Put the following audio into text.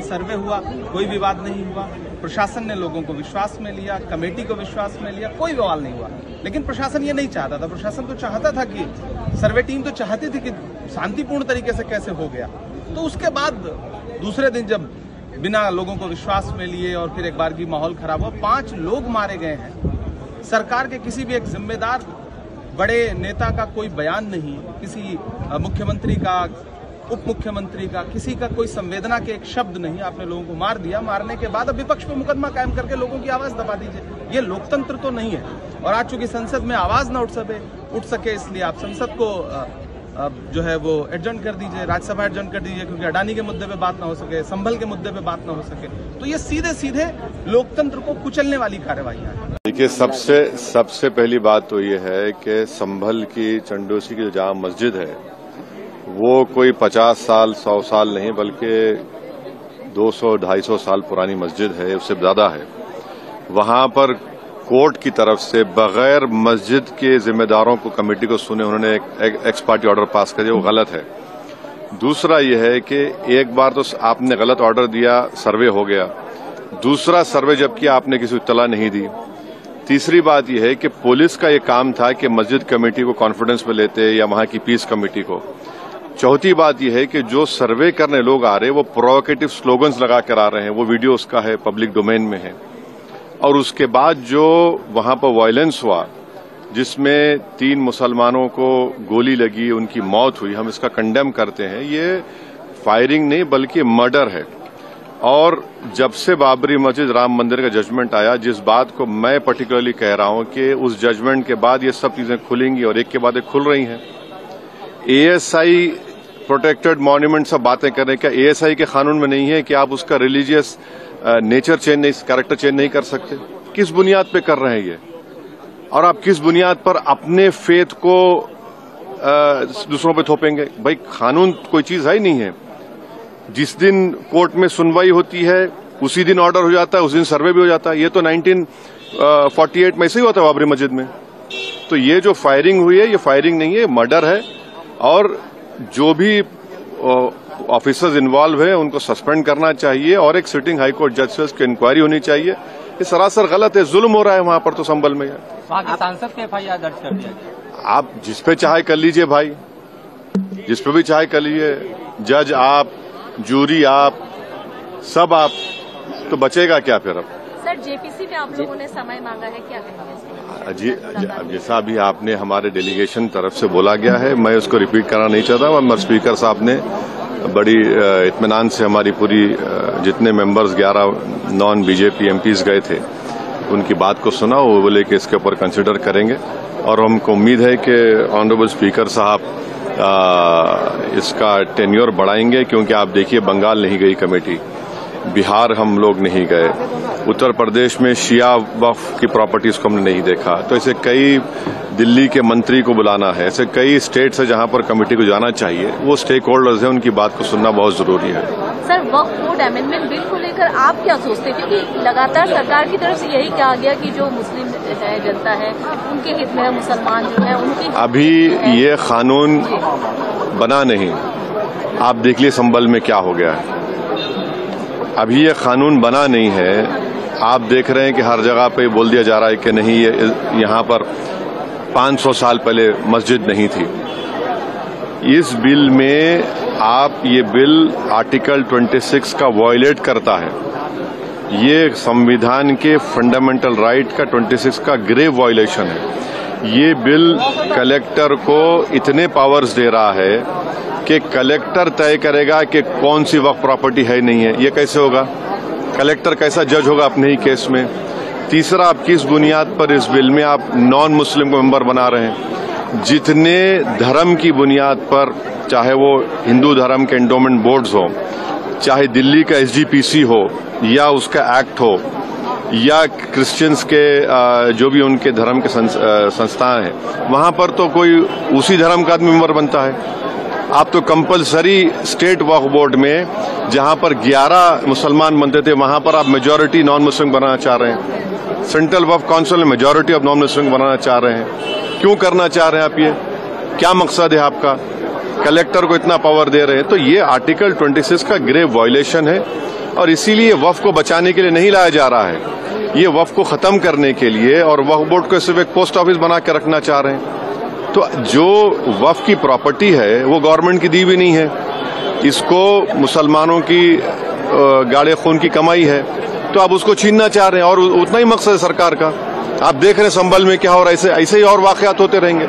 सर्वे हुआ, कोई विवाद नहीं हुआ। प्रशासन ने लोगों को विश्वास में लिया, कमेटी को विश्वास में लिया, कोई बवाल नहीं हुआ। लेकिन प्रशासन ये नहीं चाहता था। प्रशासन तो चाहता था कि सर्वे टीम तो चाहती थी कि शांतिपूर्ण तरीके से कैसे हो गया। तो उसके बाद दूसरे दिन जब बिना लोगों को विश्वास में लिए और फिर एक बार की माहौल खराब हुआ, 5 लोग मारे गए हैं। सरकार के किसी भी एक जिम्मेदार बड़े नेता का कोई बयान नहीं, किसी मुख्यमंत्री का, उप मुख्यमंत्री का, किसी का कोई संवेदना के एक शब्द नहीं। आपने लोगों को मार दिया। मारने के बाद अब विपक्ष पे मुकदमा कायम करके लोगों की आवाज दबा दीजिए। ये लोकतंत्र तो नहीं है। और आज चूंकि संसद में आवाज न उठ सके इसलिए आप संसद को जो है वो एडजर्न कर दीजिए, राज्यसभा एडजर्न कर दीजिए, क्योंकि अडानी के मुद्दे पे बात ना हो सके, संभल के मुद्दे पे बात ना हो सके। तो ये सीधे सीधे लोकतंत्र को कुचलने वाली कार्यवाहियां हैं। देखिए, सबसे पहली बात तो ये है कि संभल की चंडोसी की जो जामा मस्जिद है वो कोई 50 साल 100 साल नहीं बल्कि 200-250 साल पुरानी मस्जिद है, उससे ज्यादा है। वहां पर कोर्ट की तरफ से बगैर मस्जिद के जिम्मेदारों को, कमेटी को सुने उन्होंने एक एक्स पार्टी ऑर्डर पास कर दिया, वो गलत है। दूसरा यह है कि एक बार तो आपने गलत ऑर्डर दिया, सर्वे हो गया। दूसरा सर्वे जब किया आपने किसी को इत्तला नहीं दी। तीसरी बात यह है कि पुलिस का ये काम था कि मस्जिद कमेटी को कॉन्फिडेंस में लेते या वहां की पीस कमेटी को। चौथी बात यह है कि जो सर्वे करने लोग आ रहे हैं वो प्रोवोकेटिव स्लोगन्स लगा कर आ रहे हैं, वो वीडियो उसका है, पब्लिक डोमेन में है। और उसके बाद जो वहां पर वायलेंस हुआ जिसमें 3 मुसलमानों को गोली लगी, उनकी मौत हुई, हम इसका कंडेम करते हैं। ये फायरिंग नहीं बल्कि मर्डर है। और जब से बाबरी मस्जिद राम मंदिर का जजमेंट आया, जिस बात को मैं पर्टिकुलरली कह रहा हूं कि उस जजमेंट के बाद ये सब चीजें खुलेंगी और एक के बाद एक खुल रही हैं। एएसआई प्रोटेक्टेड मॉन्यूमेंट सब बातें कर रहे हैं, क्या एएसआई के कानून में नहीं है कि आप उसका रिलीजियस नेचर चेंज नहीं, कैरेक्टर चेंज नहीं कर सकते? किस बुनियाद पे कर रहे हैं ये? और आप किस बुनियाद पर अपने फेथ को दूसरों पे थोपेंगे? भाई, कानून कोई चीज है ही नहीं है। जिस दिन कोर्ट में सुनवाई होती है उसी दिन ऑर्डर हो जाता है, उस दिन सर्वे भी हो जाता है। ये तो 1948 में ऐसे ही होता है बाबरी मस्जिद में। तो ये जो फायरिंग हुई है ये फायरिंग नहीं है, मर्डर है। और जो भी ऑफिसर्स इन्वॉल्व है उनको सस्पेंड करना चाहिए और एक सिटिंग हाईकोर्ट जज से उसकी इंक्वायरी होनी चाहिए। ये सरासर गलत है, जुल्म हो रहा है वहां पर। तो संभल में वहां के सांसद पे FIR दर्ज कर दिया। आप जिस पे चाहे कर लीजिए भाई, जिस पे भी चाहे कर लीजिए, जज आप, जूरी आप, सब आप, तो बचेगा क्या फिर? अब सर, जेपीसी में आप लोगों ने समय मांगा है, क्या कहेंगे? जी, जैसा अभी आपने हमारे डेलीगेशन तरफ से बोला गया है, मैं उसको रिपीट करना नहीं चाहता। मगर स्पीकर साहब ने बड़ी इत्मीनान से हमारी पूरी जितने मेंबर्स 11 नॉन बीजेपी एमपीज गए थे उनकी बात को सुना। वो बोले कि इसके ऊपर कंसिडर करेंगे और हमको उम्मीद है कि ऑनरेबल स्पीकर साहब इसका टेन्योर बढ़ाएंगे। क्योंकि आप देखिए, बंगाल नहीं गई कमेटी, बिहार हम लोग नहीं गए, उत्तर प्रदेश में शिया वक्फ की प्रॉपर्टीज को हमने नहीं देखा। तो ऐसे कई, दिल्ली के मंत्री को बुलाना है, ऐसे कई स्टेट्स है जहां पर कमेटी को जाना चाहिए। वो स्टेक होल्डर्स हैं, उनकी बात को सुनना बहुत जरूरी है। सर, वक्फ बोर्ड अमेंडमेंट बिल को लेकर आप क्या सोचते हैं? क्योंकि लगातार सरकार की तरफ से यही कहा गया कि जो मुस्लिम है, जनता है, उनके हित में है, मुसलमान जो है उनकी। अभी ये कानून बना नहीं, आप देख लीजिए संभल में क्या हो गया है। अभी ये कानून बना नहीं है। आप देख रहे हैं कि हर जगह पे बोल दिया जा रहा है कि नहीं, ये यहाँ पर 500 साल पहले मस्जिद नहीं थी। इस बिल में ये बिल आर्टिकल 26 का वायलेट करता है। ये संविधान के फंडामेंटल राइट का 26 का ग्रेव वायलेशन है। ये बिल कलेक्टर को इतने पावर्स दे रहा है कि कलेक्टर तय करेगा कि कौन सी वक्फ प्रॉपर्टी है नहीं है। ये कैसे होगा? कलेक्टर कैसा जज होगा अपने ही केस में? तीसरा, आप किस बुनियाद पर इस बिल में आप नॉन मुस्लिम को मेंबर बना रहे हैं? जितने धर्म की बुनियाद पर, चाहे वो हिंदू धर्म के एंडोमेंट बोर्ड्स हो, चाहे दिल्ली का SGPC हो या उसका एक्ट हो, या क्रिश्चियंस के जो भी उनके धर्म के संस्थाएं हैं, वहां पर तो कोई उसी धर्म का आदमी मेंबर बनता है। आप तो कंपलसरी स्टेट वक्फ बोर्ड में जहां पर 11 मुसलमान बनते थे, वहां पर आप मेजॉरिटी नॉन मुस्लिम बनाना चाह रहे हैं। सेंट्रल वक्फ काउंसिल में मेजॉरिटी ऑफ नॉन मुस्लिम बनाना चाह रहे हैं। क्यों करना चाह रहे हैं आप? ये क्या मकसद है आपका? कलेक्टर को इतना पावर दे रहे हैं। तो ये आर्टिकल 26 का ग्रेव वायलेशन है और इसीलिए वक्फ को बचाने के लिए नहीं लाया जा रहा है, ये वक्फ को खत्म करने के लिए, और वक्फ बोर्ड को सिर्फ एक पोस्ट ऑफिस बना के रखना चाह रहे हैं। तो जो वक्फ की प्रॉपर्टी है वो गवर्नमेंट की दी भी नहीं है, इसको मुसलमानों की गाड़े खून की कमाई है, तो आप उसको छीनना चाह रहे हैं, और उतना ही मकसद है सरकार का। आप देख रहे हैं संभल में क्या हो रहा है, ऐसे ही और वाकयात होते रहेंगे।